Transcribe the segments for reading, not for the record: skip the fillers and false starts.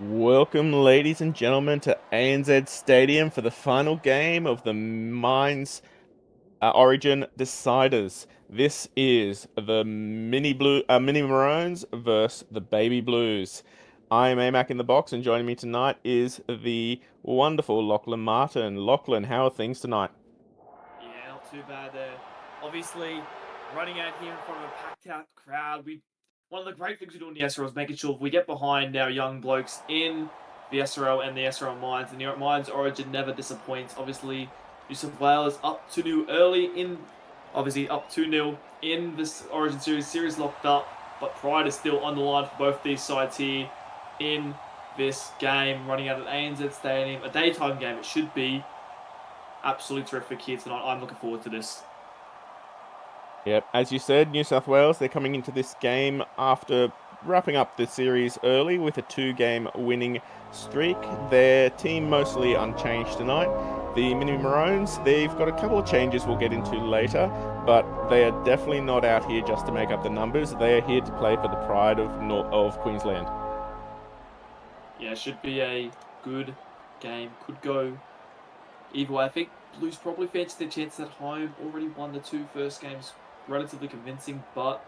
Welcome, ladies and gentlemen, to ANZ Stadium for the final game of the Mines Origin Deciders. This is the Mini Maroons versus the Baby Blues. I am AMAC in the box, and joining me tonight is the wonderful Lachlan Martin. Lachlan, how are things tonight? Yeah, not too bad there. Obviously, running out here in front of a packed out crowd. One of the great things we do in the SRL is making sure we get behind our young blokes in the SRL and the SRL Mines. And the Mines Origin never disappoints. Obviously, New South Wales up to new early in, obviously up 2-0 in this Origin series. Series locked up, but pride is still on the line for both these sides here in this game. Running out at ANZ Stadium, a daytime game it should be. Absolutely terrific here tonight. I'm looking forward to this. Yep, as you said, New South Wales, they're coming into this game after wrapping up the series early with a two-game winning streak. Their team mostly unchanged tonight. The Mini Maroons, they've got a couple of changes we'll get into later, but they are definitely not out here just to make up the numbers. They are here to play for the pride of Queensland. Yeah, should be a good game. Could go either way. I think Blues probably fancied their chances at home. Already won the two first games relatively convincing, but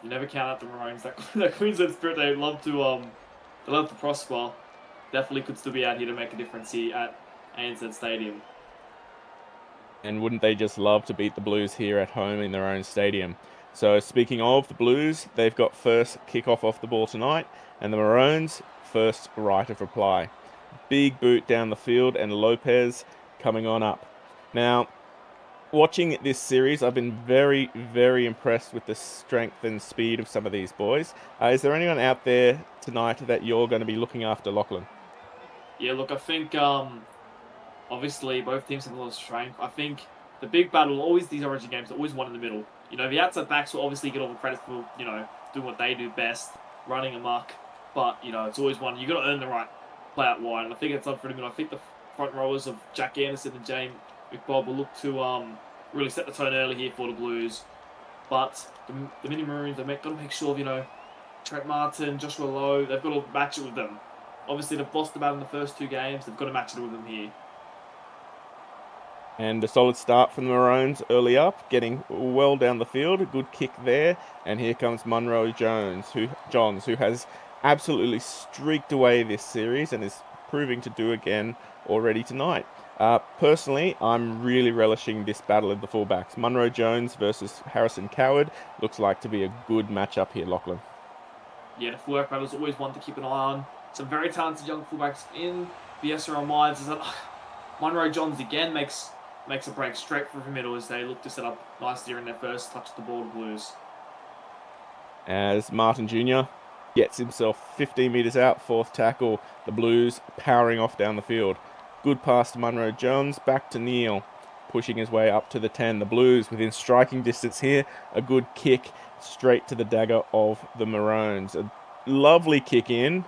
you never count out the Maroons. That Queensland spirit, they love to prosper. Definitely could still be out here to make a difference here at ANZ Stadium. And wouldn't they just love to beat the Blues here at home in their own stadium? So speaking of the Blues, they've got first kickoff off the ball tonight, and the Maroons first right of reply. Big boot down the field, and Lopez coming on up. Now, watching this series, I've been very, very impressed with the strength and speed of some of these boys. Is there anyone out there tonight that you're going to be looking after, Lachlan? Yeah, look, I think obviously both teams have a lot of strength. I think the big battle, always these Origin games, are always one in the middle. The outside backs will obviously get all the credit for doing what they do best, running amok. But it's always one you got to earn the right play out wide. And I think it's up for the middle. I think the front rowers of Jack Anderson and James McBob will look to really set the tone early here for the Blues. But the Mini Maroons, they've got to make sure Trent Martin, Joshua Lowe, they've got to match it with them. Obviously, they've lost about in the first two games. They've got to match it with them here. And a solid start from the Maroons early up, getting well down the field. A good kick there. And here comes Munro Johns, who has absolutely streaked away this series and is proving to do again already tonight. Personally, I'm really relishing this battle of the fullbacks. Munro Jones versus Harrison Coward looks like to be a good matchup here, Lachlan. Yeah, the fullback battle is always one to keep an eye on. Some very talented young fullbacks in the SRL Mines. Is that Munro Johns again makes a break straight through the middle as they look to set up nicely in their first touch of the ball, Blues. As Martin Jr. gets himself 15 metres out, fourth tackle, the Blues powering off down the field. Good pass to Munro Jones, back to Neil, pushing his way up to the 10. The Blues within striking distance here, a good kick straight to the dagger of the Maroons. A lovely kick in.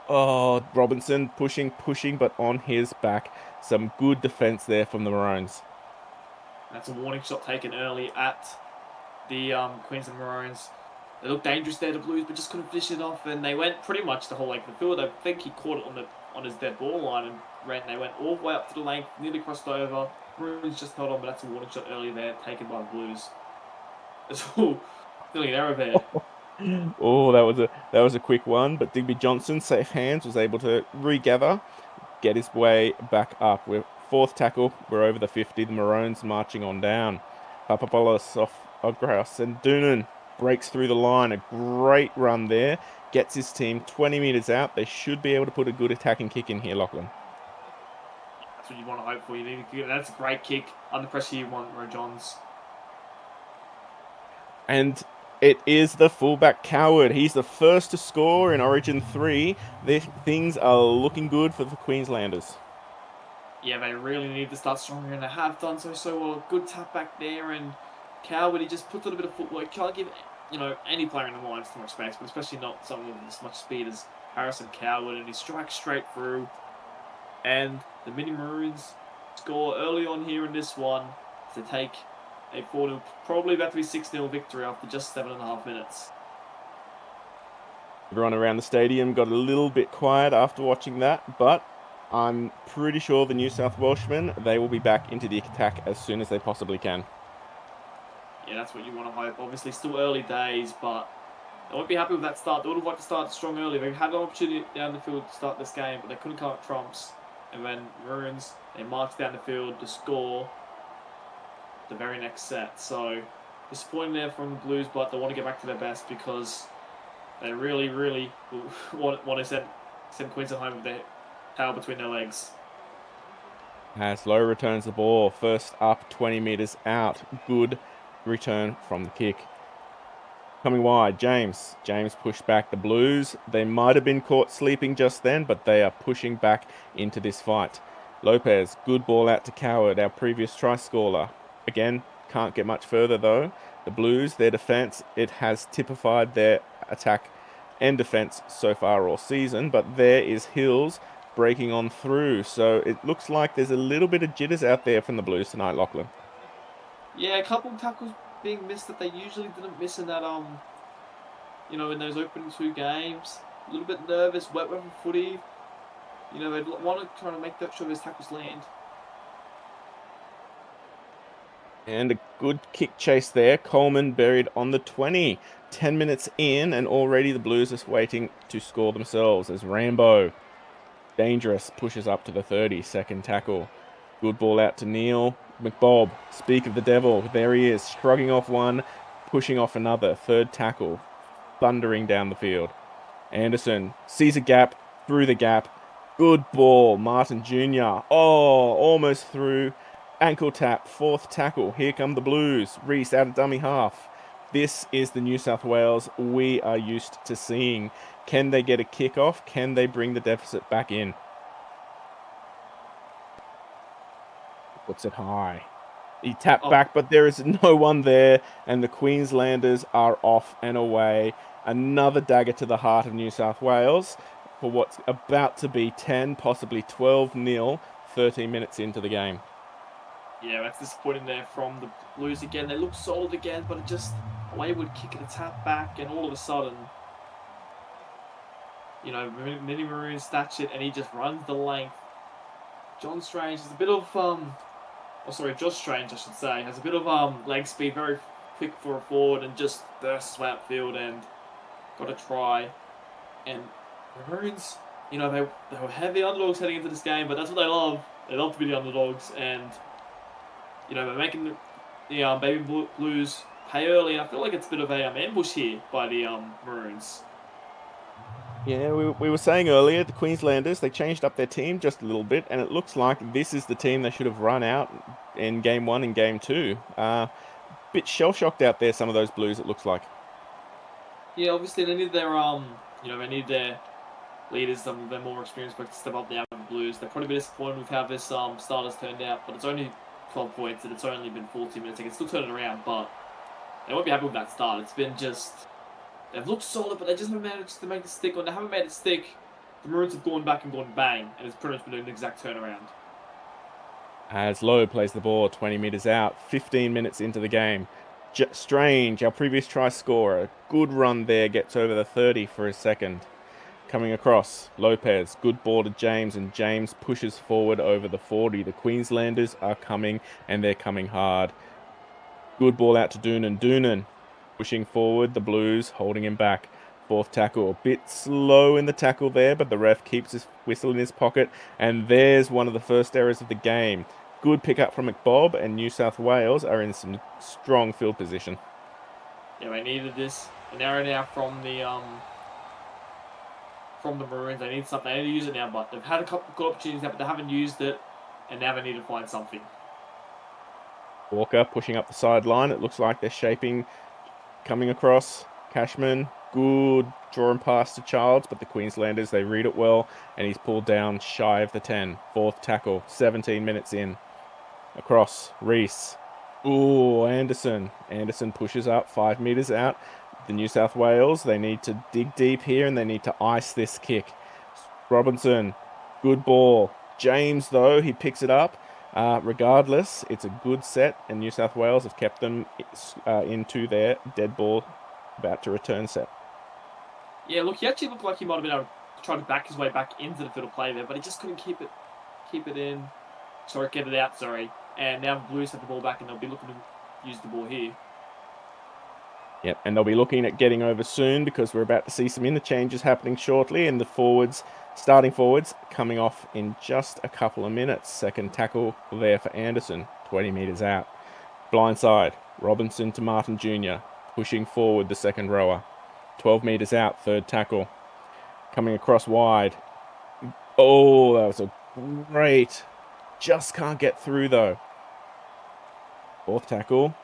Oh, Robinson pushing, but on his back. Some good defence there from the Maroons. That's a warning shot taken early at the Queensland Maroons. They looked dangerous there, the Blues, but just couldn't finish it off. And they went pretty much the whole length of the field. I think he caught it on his dead ball line and ran. They went all the way up to the length, nearly crossed over. Maroons just held on, but that's a warning shot early there, taken by the Blues. It's all feeling an error there. Oh, that was a quick one, but Digby Johnson, safe hands, was able to regather, get his way back up. We're fourth tackle. We're over the 50. The Maroons marching on down. Papapolos off Grouse and Doonan breaks through the line. A great run there. Gets his team 20 metres out. They should be able to put a good attacking kick in here, Lachlan. That's what you want to hope for. That's a great kick under pressure. You want Ro Johns. And it is the fullback Coward. He's the first to score in Origin 3. Things are looking good for the Queenslanders. Yeah, they really need to start stronger, and they have done so well. Good tap back there, and Coward, he just puts a little bit of footwork. Can't give any player in the lines too much space, but especially not someone with as much speed as Harrison Coward, and he strikes straight through. And the Mini Maroons score early on here in this one to take a 4-0, probably about to be 6-0 victory after just 7.5 minutes. Everyone around the stadium got a little bit quiet after watching that, but I'm pretty sure the New South Welshmen, they will be back into the attack as soon as they possibly can. Yeah, that's what you want to hope. Obviously, still early days, but they won't be happy with that start. They would have liked to start strong early. They had an opportunity down the field to start this game, but they couldn't come up trumps. And then Maroons, they marched down the field to score the very next set. So disappointing there from the Blues, but they want to get back to their best because they really, really want to send Queensland home with their tail between their legs. As Lowe returns the ball, first up, 20 meters out. Good return from the kick. Coming wide, James. James pushed back the Blues. They might have been caught sleeping just then, but they are pushing back into this fight. Lopez, good ball out to Coward, our previous try scorer. Again, can't get much further though. The Blues, their defence, it has typified their attack and defence so far all season, but there is Hills breaking on through. So it looks like there's a little bit of jitters out there from the Blues tonight, Lachlan. Yeah, a couple of tackles being missed that they usually didn't miss in that in those opening two games. A little bit nervous, wet weather footy. They'd want to try to make sure those tackles land. And a good kick chase there. Coleman buried on the 20. 10 minutes in, and already the Blues are waiting to score themselves as Rambo, dangerous, pushes up to the 30. Second tackle. Good ball out to Neil. McBob, speak of the devil. There he is, shrugging off one, pushing off another. Third tackle, thundering down the field. Anderson sees a gap, through the gap. Good ball, Martin Jr. Oh, almost through. Ankle tap, fourth tackle. Here come the Blues. Reese out of dummy half. This is the New South Wales we are used to seeing. Can they get a kick-off? Can they bring the deficit back in? Puts it high. He tapped back, but there is no one there, and the Queenslanders are off and away. Another dagger to the heart of New South Wales for what's about to be 10, possibly 12-0, 13 minutes into the game. Yeah, that's disappointing there from the Blues again. They look solid again, but it just a wayward kick and a tap back, and all of a sudden, Mini Maroon snatch it, and he just runs the length. John Strange is a bit of Josh Strange, I should say, has a bit of leg speed, very quick for a forward, and just bursts outfield and got a try. And Maroons, they were heavy underdogs heading into this game, but that's what they love. They love to be the underdogs, and they're making the Baby Blues pay early. And I feel like it's a bit of a ambush here by the Maroons. Yeah, we were saying earlier, the Queenslanders, they changed up their team just a little bit, and it looks like this is the team they should have run out in Game 1 and Game 2. Bit shell-shocked out there, some of those Blues, it looks like. Yeah, obviously they need they need their leaders, their more experienced players to step up the Blues. They're probably a bit disappointed with how this start has turned out, but it's only 12 points and it's only been 40 minutes. They can still turn it around, but they won't be happy with that start. It's been just they've looked solid, but they just haven't managed to make it stick. When they haven't made it stick, the Maroons have gone back and gone bang, and it's pretty much been doing the exact turnaround. As Lowe plays the ball 20 metres out, 15 minutes into the game. Strange, our previous try scorer, good run there, gets over the 30 for a second. Coming across, Lopez, good ball to James, and James pushes forward over the 40. The Queenslanders are coming, and they're coming hard. Good ball out to Doonan. Doonan pushing forward, the Blues holding him back. Fourth tackle, a bit slow in the tackle there, but the ref keeps his whistle in his pocket, and there's one of the first errors of the game. Good pick up from McBob, and New South Wales are in some strong field position. Yeah, they needed this. An error now from the Maroons. They need something. They need to use it now, but they've had a couple of good opportunities now, but they haven't used it, and now they need to find something. Walker pushing up the sideline. It looks like they're shaping, coming across. Cashman, good drawing pass to Childs, but the Queenslanders, they read it well, and he's pulled down shy of the 10. Fourth tackle, 17 minutes in. Across, Reese. Ooh, Anderson. Anderson pushes up 5 meters out. The New South Wales, they need to dig deep here, and they need to ice this kick. Robinson, good ball. James, though, he picks it up. Regardless, it's a good set, and New South Wales have kept them into their dead ball about to return set. Yeah, look, he actually looked like he might have been able to try to back his way back into the field of play there, but he just couldn't keep it in. Sorry, get it out. Sorry. And now the Blues have the ball back, and they'll be looking to use the ball here. Yep, and they'll be looking at getting over soon because we're about to see some interchanges happening shortly, and the starting forwards, coming off in just a couple of minutes. Second tackle there for Anderson, 20 metres out. Blindside, Robinson to Martin Jr., pushing forward the second rower. 12 metres out, third tackle. Coming across wide. Oh, that was a great. Just can't get through though. Fourth tackle,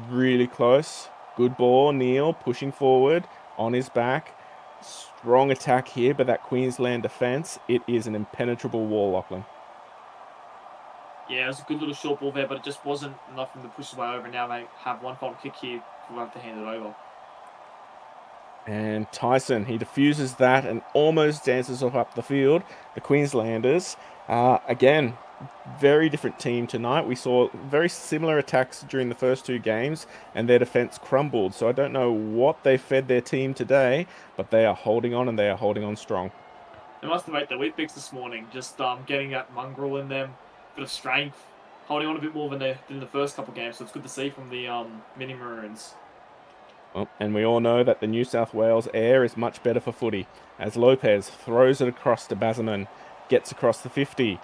really close. Good ball, Neil pushing forward on his back. Strong attack here, but that Queensland defence, it is an impenetrable wall, Lachlan. Yeah, it was a good little short ball there, but it just wasn't enough for them to push his way over. Now they have one final kick here. We'll have to hand it over. And Tyson, he diffuses that and almost dances off up the field. The Queenslanders, again, very different team tonight. We saw very similar attacks during the first two games, and their defence crumbled. So I don't know what they fed their team today, but they are holding on, and they are holding on strong. They must have ate their Weet-Bix this morning, just getting that mongrel in them, bit of strength, holding on a bit more than they did in the first couple of games. So it's good to see from the Mini Maroons. Well, and we all know that the New South Wales air is much better for footy, as Lopez throws it across to Basserman, gets across the 50.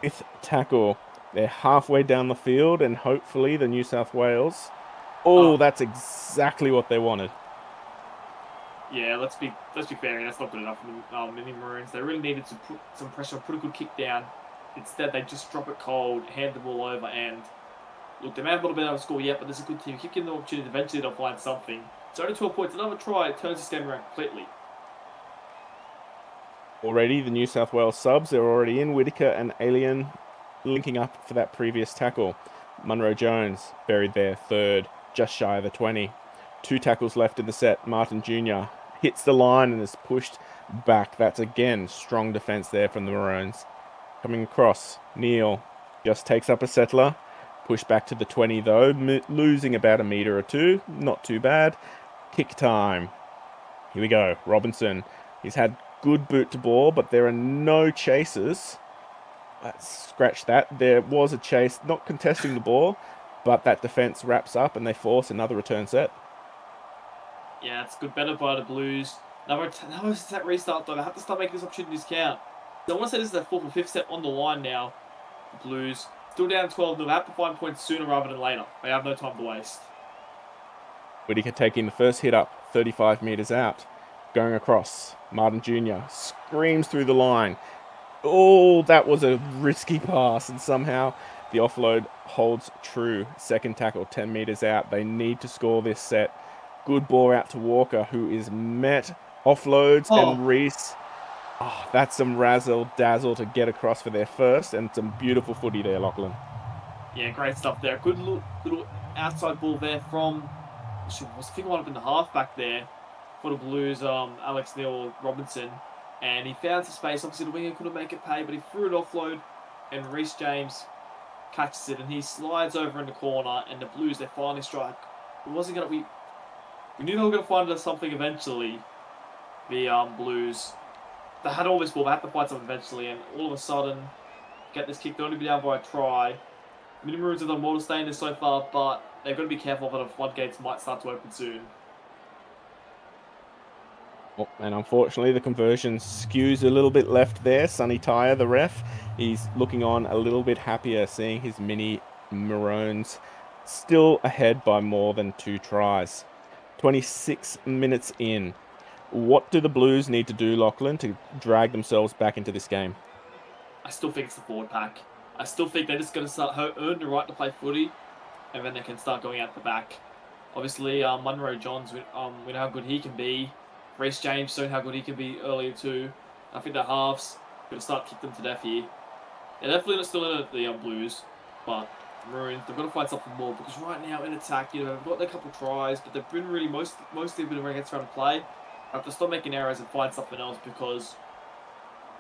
Fifth tackle. They're halfway down the field, and hopefully the New South Wales. Oh, that's exactly what they wanted. Yeah, let's be fair. That's not good enough for the Mini Maroons. They really needed to put some pressure, put a good kick down. Instead, they just drop it cold, hand the ball over, and look, they may have not been able to score yet, but there's a good team. Keep giving them the opportunity. Eventually, they'll find something. It's only 12 points. Another try turns this game around completely. Already, the New South Wales subs are already in. Whitaker and Alien linking up for that previous tackle. Munro Jones buried there, third, just shy of the 20. 2 tackles left in the set. Martin Jr. hits the line and is pushed back. That's again strong defense there from the Maroons. Coming across, Neil just takes up a settler. Pushed back to the 20 though, losing about a metre or two. Not too bad. Kick time. Here we go. Robinson. He's had good boot to ball, but there are no chases. Let's scratch that. There was a chase, not contesting the ball, but that defense wraps up and they force another return set. Yeah, it's good. Better by the Blues. Another set restart though. They have to start making these opportunities count. So I want to say this is their fourth or fifth set on the line now. The Blues still down 12. They have to find points sooner rather than later. They have no time to waste. Whitaker taking the first hit up, 35 metres out. Going across, Martin Jr. screams through the line. Oh, that was a risky pass, and somehow the offload holds true. Second tackle, 10 metres out. They need to score this set. Good ball out to Walker, who is met. Offloads, and Reese. Oh, that's some razzle-dazzle to get across for their first, and some beautiful footy there, Lachlan. Yeah, great stuff there. Good little outside ball there from, I think it might have been the halfback there for the Blues, Alex Neil Robinson. And he found some space. Obviously, the winger couldn't make it pay, but he threw it offload, and Reece James catches it, and he slides over in the corner, and the Blues, they finally strike. It wasn't going to be... We knew they were going to find something eventually, the Blues. They had all this ball, they had to find something eventually, and all of a sudden, get this kick. They're only be down by a try. Mini Maroons have done well to stay in this so far, but they've got to be careful that the floodgates might start to open soon. Oh, and unfortunately, the conversion skews a little bit left there. Sonny Tyre, the ref, he's looking on a little bit happier, seeing his mini Maroons still ahead by more than 2 tries. 26 minutes in. What do the Blues need to do, Lachlan, to drag themselves back into this game? I still think it's the forward pack. I still think they're just going to start earn the right to play footy, and then they can start going out the back. Obviously, Munro Johns, we know how good he can be. Reece James showed how good he can be earlier too. I think the halves going to start kicking them to death here. They're definitely not still in it, the Blues, but Maroons, they've got to find something more because right now in attack, they've got their couple tries, but they've been really mostly been against trying to play. They have to stop making errors and find something else because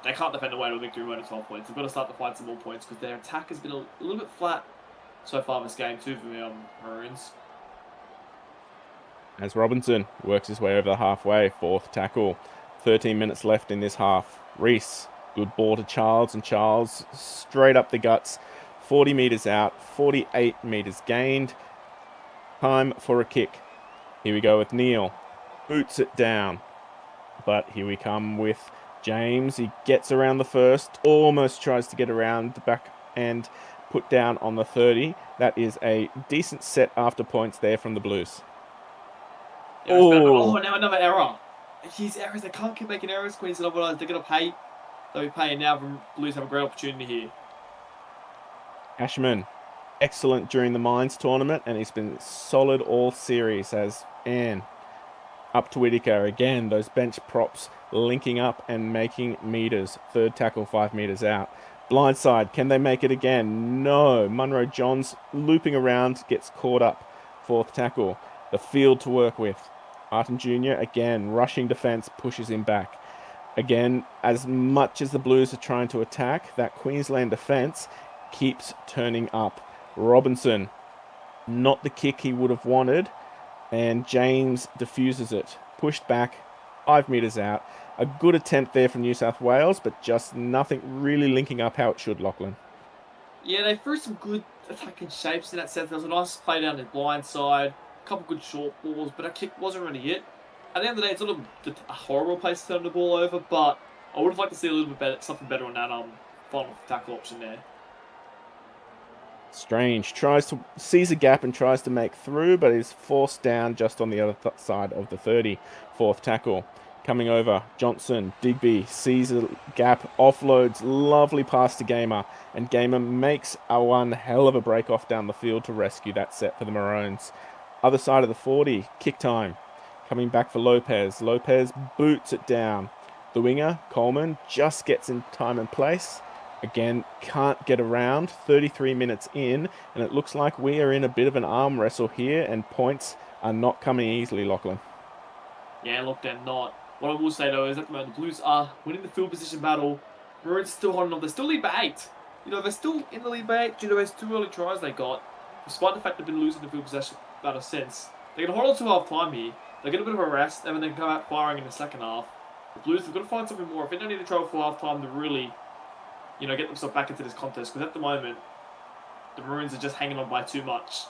they can't defend away to a victory by 12 points. They've got to start to find some more points because their attack has been a little bit flat so far this game too for the Maroons. As Robinson works his way over the halfway, fourth tackle. 13 minutes left in this half. Reese, good ball to Charles, and Charles straight up the guts. 40 metres out, 48 metres gained. Time for a kick. Here we go with Neil. Boots it down. But here we come with James. He gets around the first, almost tries to get around the back and put down on the 30. That is a decent set after points there from the Blues. Yeah, oh, now another error. These errors, they can't keep making errors, Queensland. Otherwise, they're going to pay. They'll be paying now. The Blues have a great opportunity here. Ashman, excellent during the Mines tournament, and he's been solid all series as Ann. Up to Whitaker again, those bench props linking up and making meters. Third tackle, 5 meters out. Blindside, can they make it again? No. Munro Johns looping around, gets caught up. Fourth tackle. The field to work with. Martin Jr. again, rushing defense, pushes him back. Again, as much as the Blues are trying to attack, that Queensland defense keeps turning up. Robinson, not the kick he would have wanted, and James diffuses it. Pushed back, 5 meters out. A good attempt there from New South Wales, but just nothing really linking up how it should, Lachlan. Yeah, they threw some good attacking shapes in that sense. There was a nice play down the blind side, a couple good short balls, but a kick wasn't really hit. At the end of the day, it's not a horrible place to turn the ball over, but I would have liked to see a little bit better, something better on that final tackle option there. Strange tries to sees a gap and tries to make through, but is forced down just on the other side of the 30. Fourth tackle. Coming over, Johnson, Digby sees a gap, offloads, lovely pass to Gamer, and Gamer makes a one hell of a break off down the field to rescue that set for the Maroons. Other side of the 40, kick time. Coming back for Lopez. Lopez boots it down. The winger, Coleman, just gets in time and place. Again, can't get around. 33 minutes in, and it looks like we are in a bit of an arm wrestle here, and points are not coming easily, Lachlan. Yeah, look, they're not. What I will say, though, is at the moment, the Blues are winning the field position battle. Maroons still holding on. They're still lead by 8. You know, they're still in the lead by 8 due to those 2 early tries they got. Despite the fact they've been losing the field possession battle since. They're going to hold on to half-time here. They get a bit of a rest, and then they come out firing in the second half. The Blues have got to find something more. If they don't need to travel for half-time to really, you know, get themselves back into this contest. Because at the moment, the Maroons are just hanging on by too much.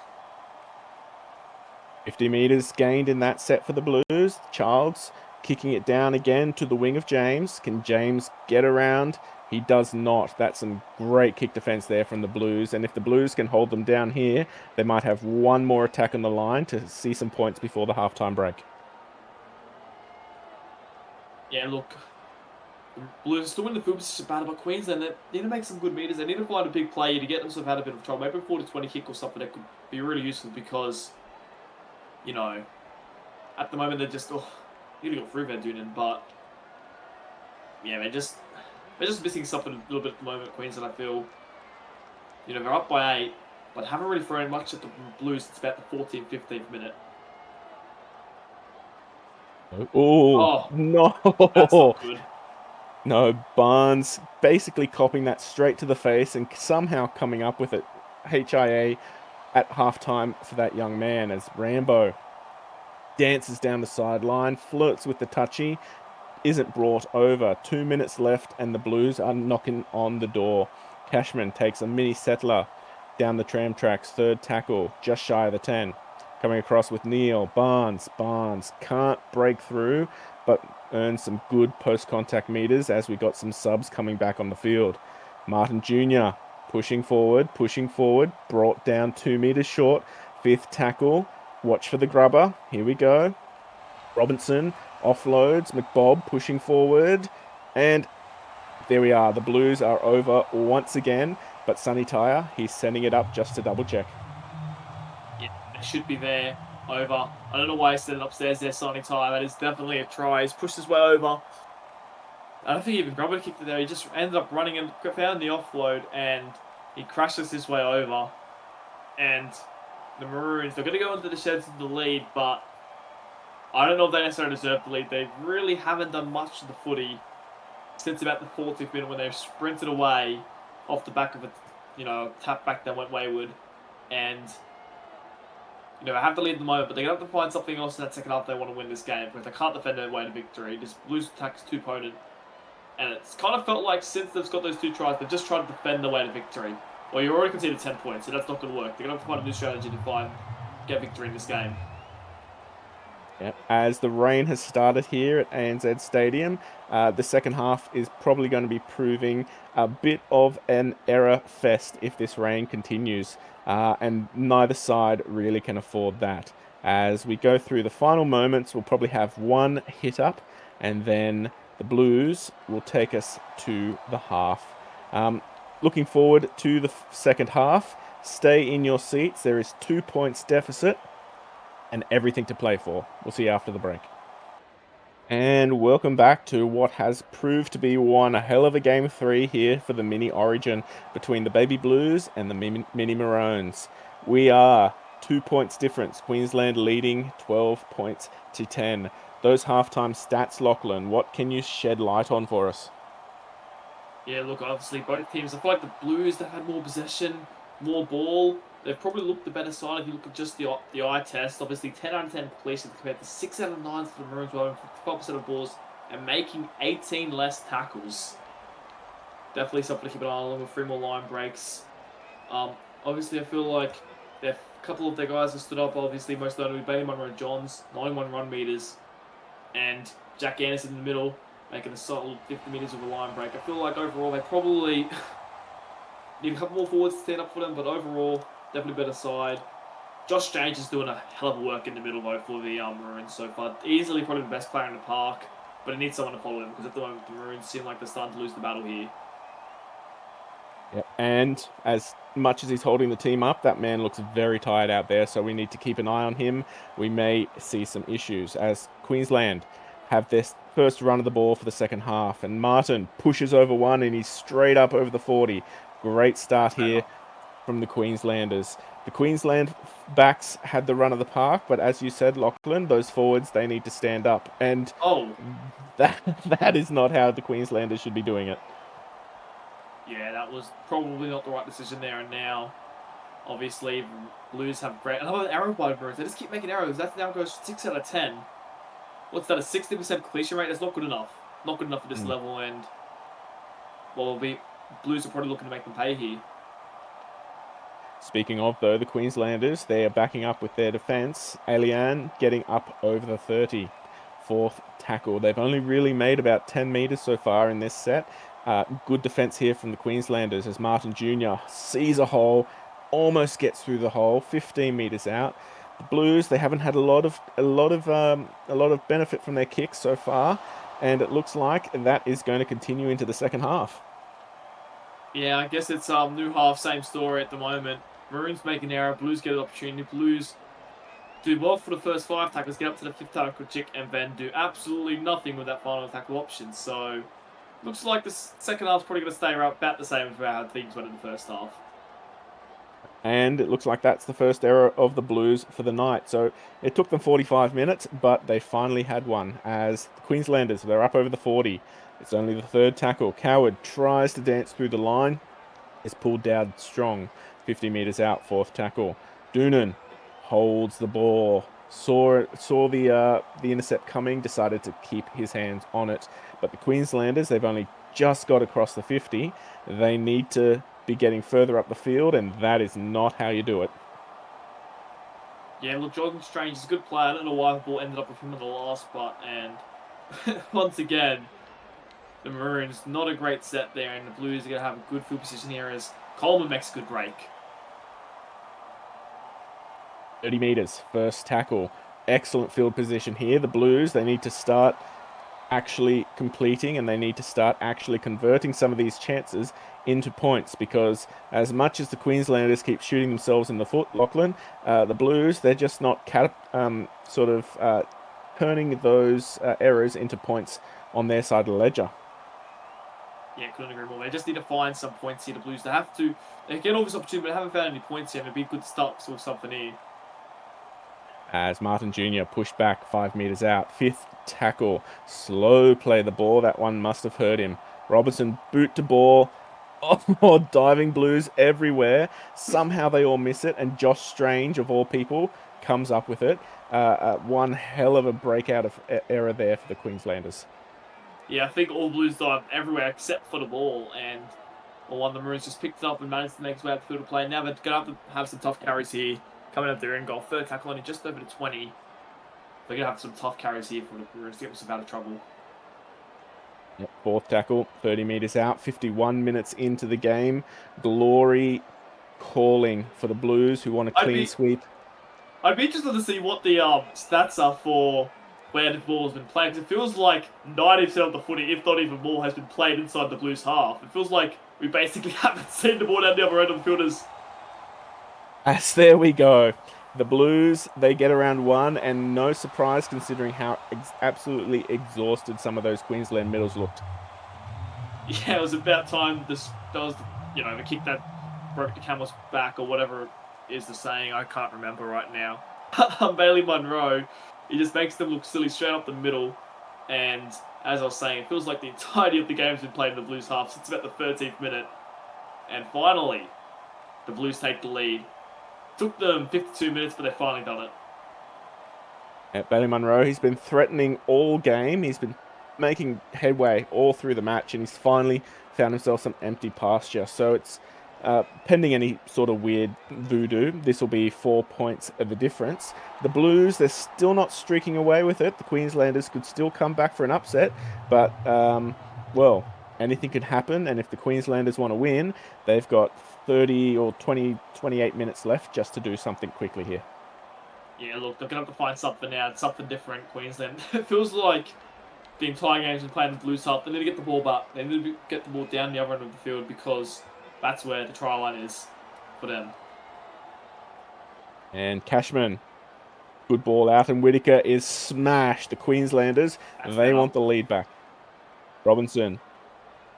50 metres gained in that set for the Blues. Charles kicking it down again to the wing of James. Can James get around? He does not. That's some great kick defence there from the Blues. And if the Blues can hold them down here, they might have one more attack on the line to see some points before the halftime break. Yeah, look. The Blues are still in the field position battle, but Queensland, they need to make some good meters. They need to find a big play to get themselves out of a bit of trouble. Maybe a 40-20 kick or something that could be really useful because, you know, at the moment they're just, need to go through Van Dunen, but yeah, they're just missing something a little bit at the moment, Queensland, I feel. You know, they're up by 8, but haven't really thrown much at the Blues since about the 14th, 15th minute. Oh, no. That's not good. No, Barnes basically copying that straight to the face and somehow coming up with it. HIA at halftime for that young man as Rambo dances down the sideline, flirts with the touchy, isn't brought over. 2 minutes left and the Blues are knocking on the door. Cashman takes a mini settler down the tram tracks, third tackle, just shy of the 10. Coming across with Neil, Barnes can't break through, but earns some good post-contact meters as we got some subs coming back on the field. Martin Jr. pushing forward, brought down 2 meters short. Fifth tackle, watch for the grubber. Here we go. Robinson offloads, McBob pushing forward, and there we are. The Blues are over once again, but Sonny Tyre, he's sending it up just to double check. Yeah, it should be there. Over. I don't know why he set it upstairs there, Sonny Tyre. That is definitely a try. He's pushed his way over. I don't think he even grubber kicked it there. He just ended up running and found the offload, and he crashes his way over. And the Maroons, they're going to go into the sheds in the lead, but I don't know if they necessarily deserve the lead. They really haven't done much to the footy since about the 40th minute when they've sprinted away off the back of a, tap back that went wayward. And You know, they have the lead at the moment, but they're going to have to find something else in that second half if they want to win this game, because they can't defend their way to victory. Just Blues attacks two opponent. And it's kind of felt like since they've got those two tries, they've just tried to defend their way to victory. Well, you already conceded 10 points, so that's not going to work. They're going to have to find a new strategy to get victory in this game. Yep. As the rain has started here at ANZ Stadium, the second half is probably going to be proving a bit of an error fest if this rain continues, and neither side really can afford that. As we go through the final moments, we'll probably have one hit up, and then the Blues will take us to the half. Looking forward to the second half. Stay in your seats. There is 2 points deficit and everything to play for. We'll see you after the break. And welcome back to what has proved to be one hell of a game 3 here for the mini origin between the Baby Blues and the mini Maroons. We are 2 points difference. Queensland leading 12 points to 10. Those halftime stats, Lachlan, what can you shed light on for us? Yeah, look, obviously both teams, I feel like the Blues, they've had more possession, more ball. They've probably looked the better side if you look at just the eye test. Obviously, 10 out of 10 completions compared to 6 out of 9 for the Maroons, who are 55% of balls and making 18 less tackles. Definitely something to keep an eye on, along with 3 more line breaks. Obviously, I feel like a couple of their guys have stood up. Obviously, most notably Bailey Munro-Johns, 91 run meters, and Jack Anderson in the middle, making a solid 50 meters of a line break. I feel like overall they probably need a couple more forwards to stand up for them, but overall, definitely better side. Josh Strange is doing a hell of work in the middle, though, for the Maroons so far. Easily probably the best player in the park, but he needs someone to follow him, because at the moment the Maroons seem like they're starting to lose the battle here. Yep. And as much as he's holding the team up, that man looks very tired out there, so we need to keep an eye on him. We may see some issues as Queensland have this first run of the ball for the second half, and Martin pushes over one and he's straight up over the 40. Great start here from the Queenslanders. The Queensland backs had the run of the park, but as you said, Lachlan, those forwards, they need to stand up. And that is not how the Queenslanders should be doing it. Yeah, that was probably not the right decision there and now. Obviously, Blues have great. Another arrow by Maroons. They just keep making arrows. That now goes 6 out of 10. What's that, a 60% completion rate? That's not good enough. Not good enough at this level, and well, Blues are probably looking to make them pay here. Speaking of, though, the Queenslanders, they are backing up with their defence. Alian getting up over the 30. Fourth tackle. They've only really made about 10 metres so far in this set. Good defence here from the Queenslanders as Martin Jr. sees a hole, almost gets through the hole, 15 metres out. The Blues, they haven't had a lot of benefit from their kicks so far, and it looks like that is going to continue into the second half. Yeah, I guess it's new half, same story at the moment. Maroons make an error, Blues get an opportunity. Blues do well for the first 5 tackles, get up to the 5th tackle chick, and then do absolutely nothing with that final tackle option. So, looks like the second half's probably going to stay about the same as how things went in the first half. And it looks like that's the first error of the Blues for the night. So it took them 45 minutes, but they finally had one as the Queenslanders, they're up over the 40. It's only the third tackle. Coward tries to dance through the line. Is pulled down strong. 50 metres out, fourth tackle. Doonan holds the ball. Saw the intercept coming, decided to keep his hands on it. But the Queenslanders, they've only just got across the 50. They need to be getting further up the field, and that is not how you do it. Yeah, look, Jordan Strange is a good player. I don't know why the ball ended up with him in the last spot, and once again, the Maroons, not a great set there, and the Blues are going to have a good field position here as Coleman makes a good break. 30 metres, first tackle. Excellent field position here. The Blues, they need to start actually completing and they need to start actually converting some of these chances into points, because as much as the Queenslanders keep shooting themselves in the foot, Lachlan, the Blues, they're just not turning those errors into points on their side of the ledger. Yeah, couldn't agree more. They just need to find some points here, the Blues. They get all this opportunity, but they haven't found any points yet, and it'd be a good start to something here. As Martin Jr. pushed back 5 metres out. Fifth tackle. Slow play the ball. That one must have hurt him. Robertson boot to ball. Oh, diving Blues everywhere. Somehow they all miss it. And Josh Strange, of all people, comes up with it. One hell of a breakout of error there for the Queenslanders. Yeah, I think all Blues dive everywhere except for the ball, and one of the Maroons just picked it up and managed to make his way out the field to play. Now they're going to have some tough carries here coming up their end goal. Third tackle only just over to 20. They're going to have some tough carries here for the Maroons to get us out of trouble. Yep, fourth tackle, 30 metres out, 51 minutes into the game. Glory calling for the Blues, who want a clean sweep. I'd be interested to see what the stats are for where the ball has been played. 'Cause it feels like 90% of the footy, if not even more, has been played inside the Blues half. It feels like we basically haven't seen the ball down the other end of the fielders. As there we go. The Blues, they get around one, and no surprise considering how absolutely exhausted some of those Queensland middles looked. Yeah, it was about time this does, the kick that broke the camel's back or whatever is the saying. I can't remember right now. Bailey Munro, he just makes them look silly straight up the middle. And as I was saying, it feels like the entirety of the game's been played in the Blues half since about the 13th minute. And finally, the Blues take the lead. Took them 52 minutes, but they finally done it. At Bailey Munro, he's been threatening all game. He's been making headway all through the match, and he's finally found himself some empty pasture. So it's pending any sort of weird voodoo, this will be 4 points of the difference. The Blues, they're still not streaking away with it. The Queenslanders could still come back for an upset, but, well, anything could happen. And if the Queenslanders want to win, they've got 30 or 20, 28 minutes left just to do something quickly here. Yeah, look, they're going to have to find something now, something different, Queensland. It feels like the entire game's been playing the Blues half. They need to get the ball back. They need to get the ball down the other end of the field because that's where the try line is for them. And Cashman, good ball out, and Whittaker is smashed. The Queenslanders, they want the lead back. Robinson,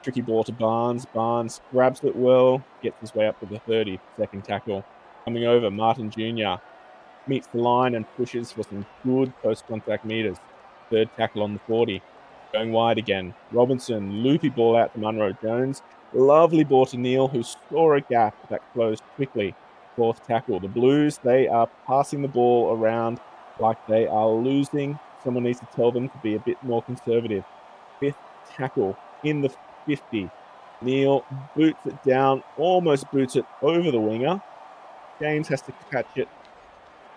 tricky ball to Barnes. Barnes grabs it well, gets his way up to the 30, second tackle. Coming over, Martin Jr. meets the line and pushes for some good post-contact meters. Third tackle on the 40. Going wide again. Robinson, loopy ball out to Munro Jones. Lovely ball to Neil, who saw a gap that closed quickly. Fourth tackle. The Blues, they are passing the ball around like they are losing. Someone needs to tell them to be a bit more conservative. Fifth tackle in the 50. Neil boots it down, almost boots it over the winger. James has to catch it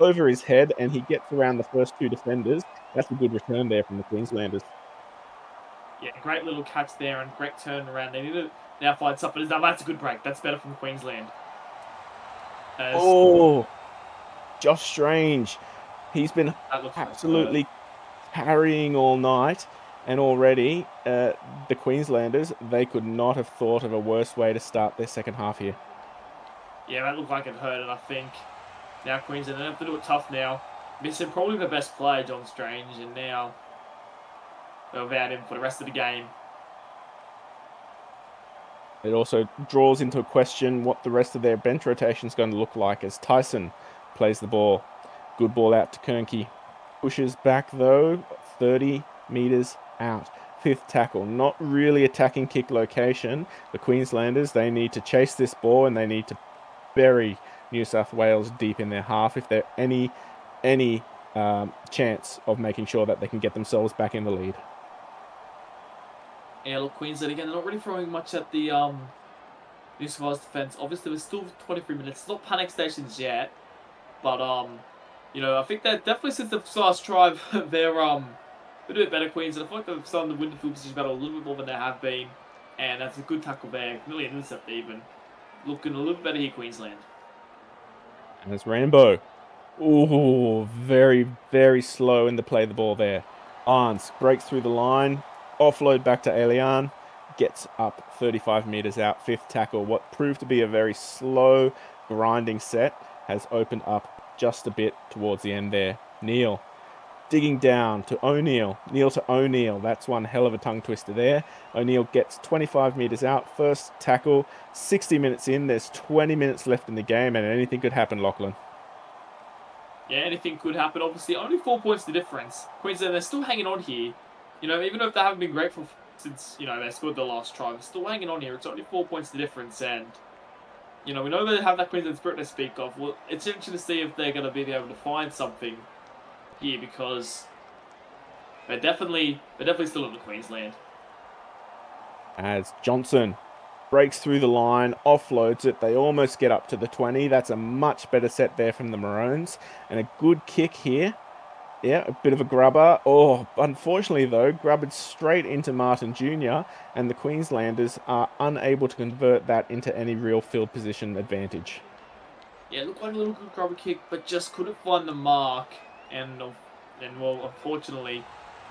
over his head, and he gets around the first two defenders. That's a good return there from the Queenslanders. Yeah, great little catch there and great turnaround. They need to now find something. That's a good break. That's better from Queensland. Josh Strange. He's been absolutely carrying all night, and already the Queenslanders, they could not have thought of a worse way to start their second half here. Yeah, that looked like it hurt, and I think now Queensland, they have to do it tough now. Missing probably the best player, John Strange, and now they're without him for the rest of the game. It also draws into question what the rest of their bench rotation is going to look like as Tyson plays the ball. Good ball out to Kernke. Pushes back though, 30 metres out. Fifth tackle, not really attacking kick location. The Queenslanders, they need to chase this ball and they need to bury New South Wales deep in their half if there any chance of making sure that they can get themselves back in the lead. Yeah, look, Queensland again, they're not really throwing much at the New South Wales defence. Obviously, there's still 23 minutes. It's not panic stations yet, but I think that definitely since the last try, they're a bit better, Queensland. I feel like they're starting to win the field position battle a little bit more than they have been, and that's a good tackle there, nearly an intercept even. Looking a little bit better here, Queensland. And it's Rainbow. Ooh, very, very slow in the play the ball there. Barnes breaks through the line. Offload back to Elian. Gets up 35 metres out. Fifth tackle. What proved to be a very slow, grinding set has opened up just a bit towards the end there. Neil digging down to O'Neill. Neil to O'Neill. That's one hell of a tongue twister there. O'Neill gets 25 metres out. First tackle. 60 minutes in. There's 20 minutes left in the game, and anything could happen, Lachlan. Yeah, anything could happen. Obviously, only 4 points the difference. Queensland, they're still hanging on here. Even if they haven't been grateful since, they scored the last try, they're still hanging on here. It's only 4 points the difference, and You know, we know they have that Queensland spirit to speak of. Well, it's interesting to see if they're going to be able to find something here because they're definitely still in the Queensland. As Johnson breaks through the line, offloads it. They almost get up to the 20. That's a much better set there from the Maroons. And a good kick here. Yeah, a bit of a grubber. Oh, unfortunately, though, grubbered straight into Martin Jr., and the Queenslanders are unable to convert that into any real field position advantage. Yeah, it looked like a little good grubber kick, but just couldn't find the mark. And, well, unfortunately,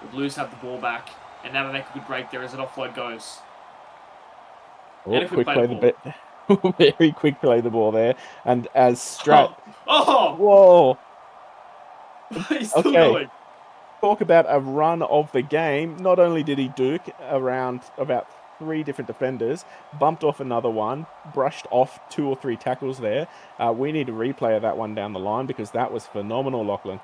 the Blues have the ball back, and now they make a good break there as an offload goes. Oh, And if we quick play the play the ball. bit. Very quick play the ball there. And as Strat. Oh! Oh! Whoa! He's still Okay. going. Talk about a run of the game. Not only did he duke around about 3 different defenders, bumped off another one, brushed off 2 or 3 tackles there. We need a replay of that one down the line because that was phenomenal, Lachlan.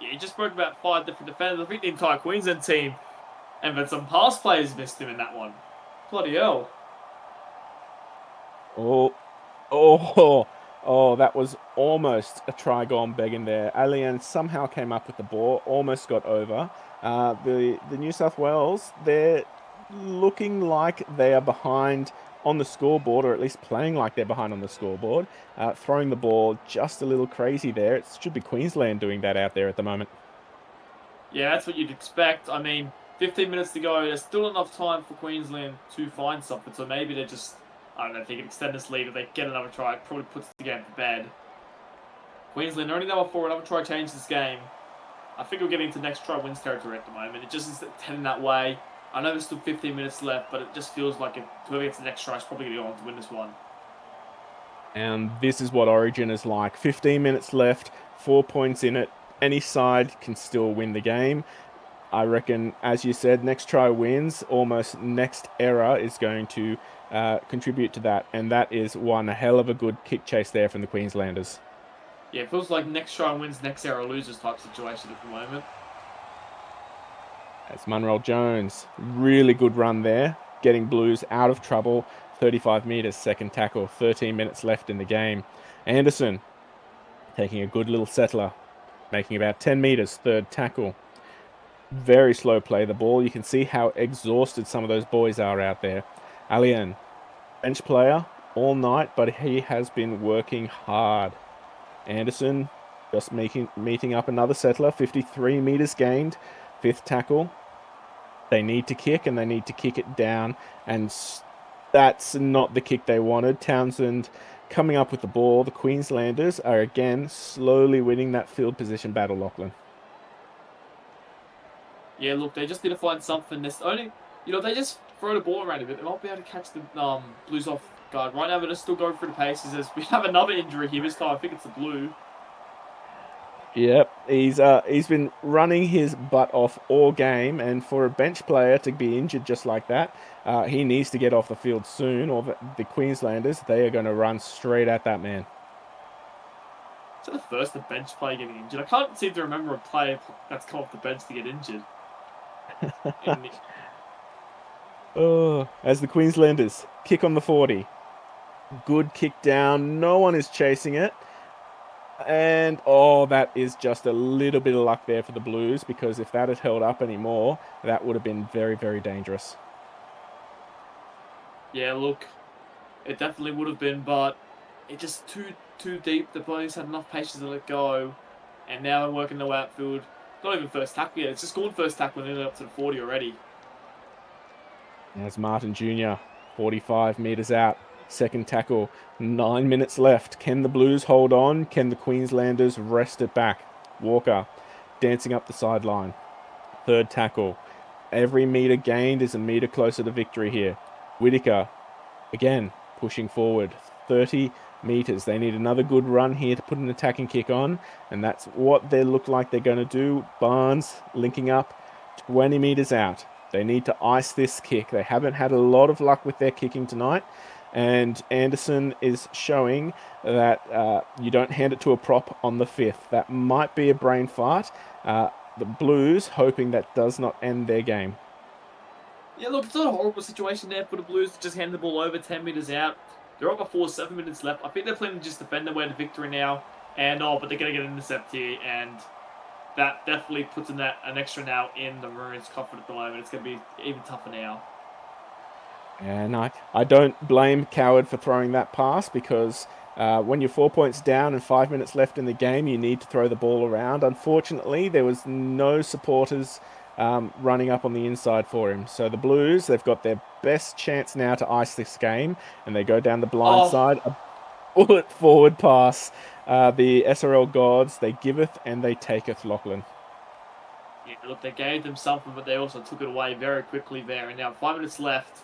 Yeah, he just broke about 5 different defenders. I think the entire Queensland team. And then some pass players missed him in that one. Bloody hell. Oh, oh, oh, that was almost a try gone begging there. Alien somehow came up with the ball, almost got over. The New South Wales, they're looking like they are behind on the scoreboard, or at least playing like they're behind on the scoreboard. Throwing the ball just a little crazy there. It should be Queensland doing that out there at the moment. Yeah, that's what you'd expect. I mean, 15 minutes to go. There's still enough time for Queensland to find something. So maybe they're just, I don't know, if they can extend this lead or they get another try. It probably puts the game to bed. Queensland only number 4. Another try change this game. I think we're getting to next try wins territory at the moment. It just is heading that way. I know there's still 15 minutes left, but it just feels like if whoever gets the next try is probably going to go on to win this one. And this is what Origin is like. 15 minutes left, 4 points in it. Any side can still win the game. I reckon, as you said, next try wins. Almost next error is going to contribute to that. And that is one hell of a good kick chase there from the Queenslanders. Yeah, it feels like next try wins, next error loses type situation at the moment. As Munro Jones, really good run there, getting Blues out of trouble. 35 metres, second tackle, 13 minutes left in the game. Anderson taking a good little settler, making about 10 metres, third tackle. Very slow play the ball. You can see how exhausted some of those boys are out there. Alien, bench player all night, but he has been working hard. Anderson just meeting up another settler, 53 metres gained, fifth tackle. They need to kick, and they need to kick it down, and that's not the kick they wanted. Townsend coming up with the ball. The Queenslanders are again slowly winning that field position battle, Lachlan. Yeah, look, they just need to find something. This only, they just throw the ball around a bit. They might be able to catch the Blues off guard. Right now, they're just still going through the paces. As we have another injury here this time. I think it's the Blue. Yep, he's been running his butt off all game, and for a bench player to be injured just like that, he needs to get off the field soon, or the Queenslanders, they are going to run straight at that man. Is that the first the bench player getting injured? I can't seem to remember a player that's come off the bench to get injured. Oh, as the Queenslanders kick on the 40. Good kick down. No one is chasing it. And, oh, that is just a little bit of luck there for the Blues, because if that had held up anymore, that would have been very, very dangerous. Yeah, look, it definitely would have been, but it just too deep. The Blues had enough patience to let go, and now they're working their outfield. Not even first tackle yet. It's just gone first tackle and ended up to the 40 already. As Martin Jr., 45 metres out, second tackle, 9 minutes left. Can the Blues hold on? Can the Queenslanders wrest it back? Walker dancing up the sideline. Third tackle. Every metre gained is a metre closer to victory here. Whitaker, again, pushing forward. 30 metres. They need another good run here to put an attacking kick on, and that's what they look like they're going to do. Barnes linking up, 20 metres out. They need to ice this kick. They haven't had a lot of luck with their kicking tonight, and Anderson is showing that you don't hand it to a prop on the 5th. That might be a brain fart. The Blues hoping that does not end their game. Yeah, look, it's not a horrible situation there for the Blues to just hand the ball over 10 metres out. They're up before 7 minutes left. I think they're planning to just defend their way to victory now. And but they're going to get an intercept here, and that definitely puts an extra now in the Maroons' comfort at the moment. It's going to be even tougher now. And I don't blame Coward for throwing that pass because when you're 4 points down and 5 minutes left in the game, you need to throw the ball around. Unfortunately, there was no supporters running up on the inside for him. So the Blues, they've got their best chance now to ice this game, and they go down the blind side. A bullet forward pass. The SRL gods, they giveth and they taketh, Lachlan. Yeah, look, they gave them something, but they also took it away very quickly there. And now 5 minutes left.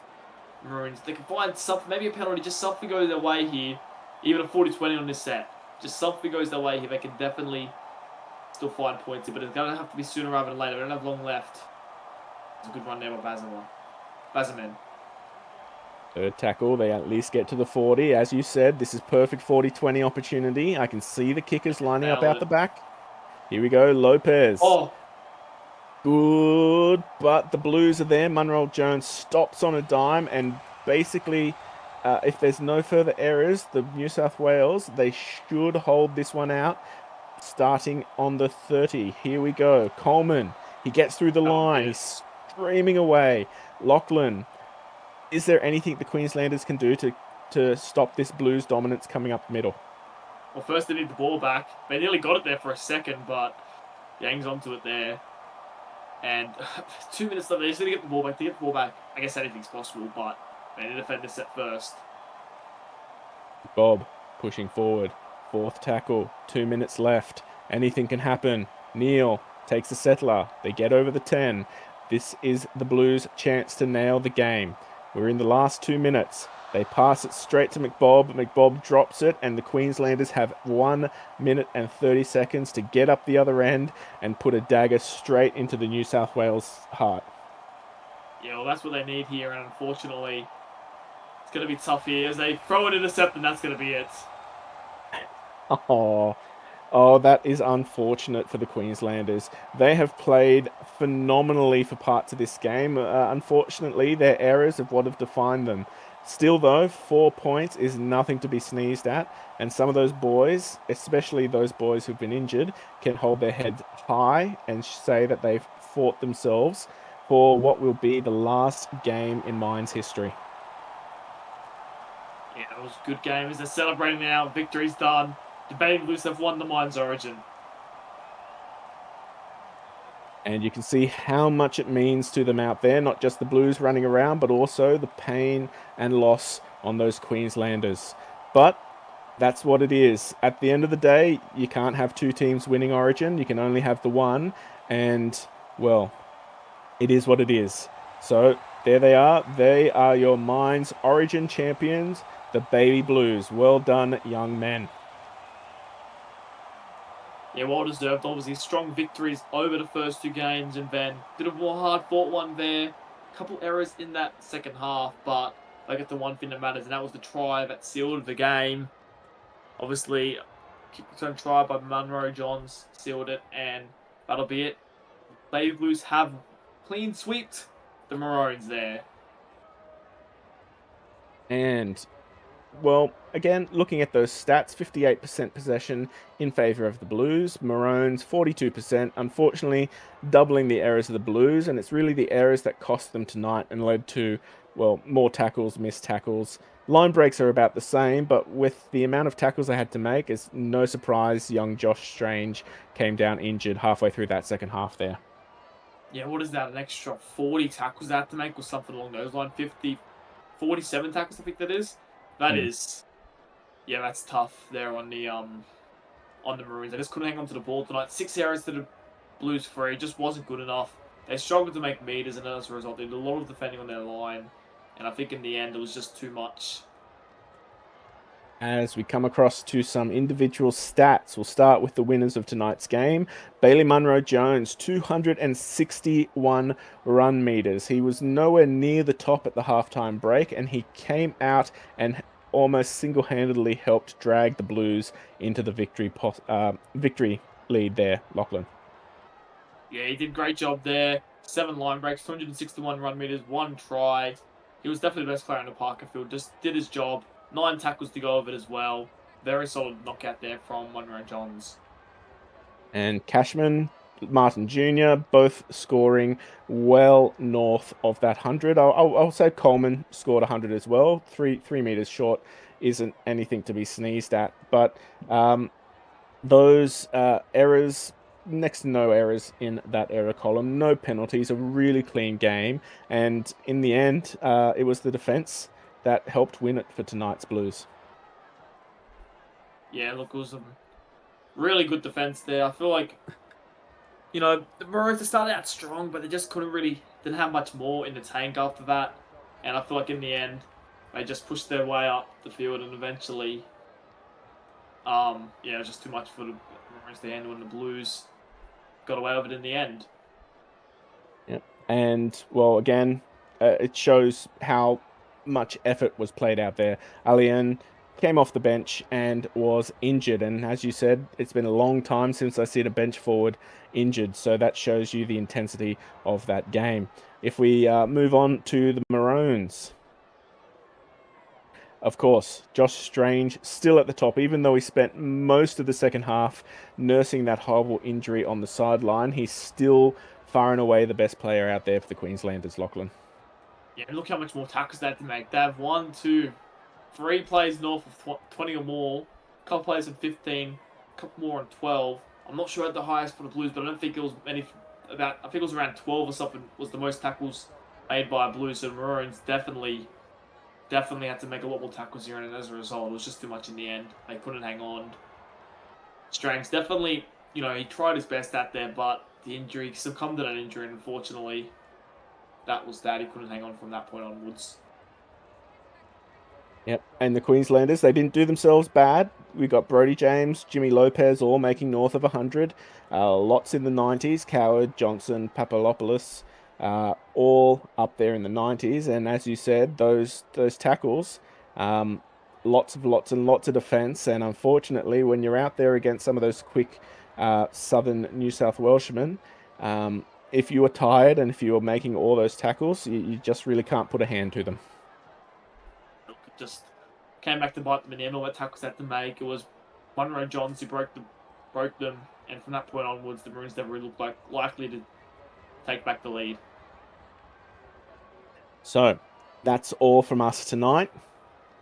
Maroons, they can find something, maybe a penalty, just something goes their way here. Even a 40-20 on this set. Just something goes their way here. They can definitely still find points here, but it's going to have to be sooner rather than later. They don't have long left. It's a good run there by Bazaman. Third tackle, they at least get to the 40. As you said, this is perfect 40-20 opportunity. I can see the kickers lining up out the back. Here we go, Lopez. Oh. Good, but the Blues are there. Munro Jones stops on a dime, and basically, if there's no further errors, the New South Wales, they should hold this one out, starting on the 30. Here we go. Coleman, he gets through the line. He's streaming away. Lachlan, is there anything the Queenslanders can do to stop this Blues dominance coming up the middle? Well, first they need the ball back. They nearly got it there for a second, but Yang's onto it there. And 2 minutes left. They just need to get the ball back. To get the ball back, I guess anything's possible, but they need to defend this set first. Bob pushing forward. Fourth tackle. 2 minutes left. Anything can happen. Neil takes a settler. They get over the 10. This is the Blues' chance to nail the game. We're in the last 2 minutes. They pass it straight to McBob. McBob drops it, and the Queenslanders have 1 minute and 30 seconds to get up the other end and put a dagger straight into the New South Wales heart. Yeah, well, that's what they need here, and unfortunately, it's going to be tough here. As they throw an intercept, and that's going to be it. Oh, that is unfortunate for the Queenslanders. They have played phenomenally for parts of this game. Unfortunately, their errors of what have defined them. Still, though, 4 points is nothing to be sneezed at. And some of those boys, especially those boys who've been injured, can hold their heads high and say that they've fought themselves for what will be the last game in Mines history. Yeah, it was a good game. As they're celebrating now, victory's done. The Baby Blues have won the Mines Origin. And you can see how much it means to them out there, not just the Blues running around, but also the pain and loss on those Queenslanders. But that's what it is. At the end of the day, you can't have two teams winning Origin. You can only have the one. And, well, it is what it is. So there they are. They are your Mines Origin champions, the Baby Blues. Well done, young men. Yeah, well deserved. Obviously, strong victories over the first two games, and then did a more hard-fought one there. A couple errors in that second half, but I get the one thing that matters, and that was the try that sealed the game. Obviously, kick return try by Munro Johns sealed it, and that'll be it. Baby Blues have clean swept the Maroons there. And, well, again, looking at those stats, 58% possession in favour of the Blues. Maroons, 42%. Unfortunately, doubling the errors of the Blues, and it's really the errors that cost them tonight and led to, well, more tackles, missed tackles. Line breaks are about the same, but with the amount of tackles they had to make, it's no surprise young Josh Strange came down injured halfway through that second half there. Yeah, what is that? An extra 40 tackles they have to make or something along those lines? 47 tackles, I think that is. That is, yeah, that's tough there on the Maroons. They just couldn't hang on to the ball tonight. 6 errors to the Blues 3 just wasn't good enough. They struggled to make meters, and as a result, they did a lot of defending on their line. And I think in the end, it was just too much. As we come across to some individual stats, we'll start with the winners of tonight's game. Bailey Munro Jones, 261 run meters. He was nowhere near the top at the halftime break, and he came out and almost single-handedly helped drag the Blues into the victory lead there, Lachlan. Yeah, he did a great job there. 7 line breaks, 261 run meters, 1 try. He was definitely the best player in the Parker field. Just did his job. 9 tackles to go of it as well. Very solid knockout there from Monroe Johns. And Cashman, Martin Jr., both scoring well north of that 100. I'll say Coleman scored 100 as well. 3 meters short isn't anything to be sneezed at. But those errors, next to no errors in that error column, no penalties, a really clean game. And in the end, it was the defense that helped win it for tonight's Blues. Yeah, look, it was a really good defense there. I feel like, the Maroons, they started out strong, but they just didn't have much more in the tank after that. And I feel like in the end, they just pushed their way up the field and eventually, it was just too much for the Maroons to handle, and the Blues got away with it in the end. Yeah. And, well, again, it shows how much effort was played out there. Alien came off the bench and was injured. And as you said, it's been a long time since I've seen a bench forward injured. So that shows you the intensity of that game. If we move on to the Maroons. Of course, Josh Strange still at the top, even though he spent most of the second half nursing that horrible injury on the sideline. He's still far and away the best player out there for the Queenslanders, Lachlan. Yeah, and look how much more tackles they had to make. They have 1, 2, 3 plays north of 20 or more, a couple plays of 15, a couple more on 12. I'm not sure at the highest for the Blues, but I don't think it was I think it was around 12 or something was the most tackles made by Blues. So the Maroons definitely had to make a lot more tackles here, and as a result, it was just too much in the end. They couldn't hang on. Strangs definitely, he tried his best out there, but the injury succumbed to that injury, and unfortunately, that was that. He couldn't hang on from that point onwards. Yep, and the Queenslanders, they didn't do themselves bad. We got Brodie James, Jimmy Lopez, all making north of 100. Lots in the 90s, Coward, Johnson, Papalopoulos, all up there in the 90s. And as you said, those tackles, lots and lots of defence. And unfortunately, when you're out there against some of those quick southern New South Welshmen, if you were tired and if you were making all those tackles, you just really can't put a hand to them. It just came back to bite them in the end. All that tackles they had to make. It was Monroe Johns who broke them, and from that point onwards, the Maroons never really looked like likely to take back the lead. So that's all from us tonight.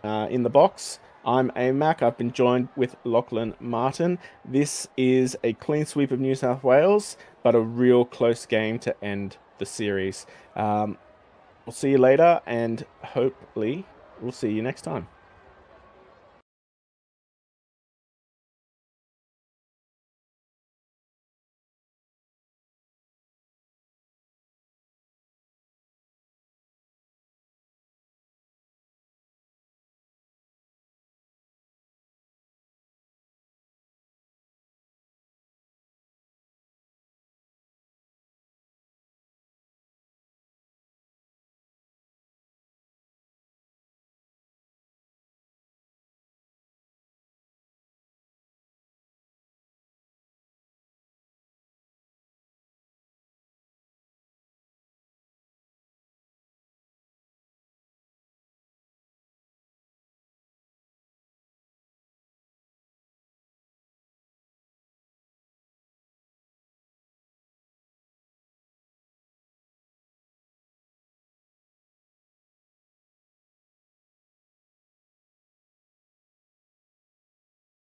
In the box, I'm AMAC. I've been joined with Lachlan Martin. This is a clean sweep of New South Wales, but a real close game to end the series. We'll see you later, and hopefully we'll see you next time.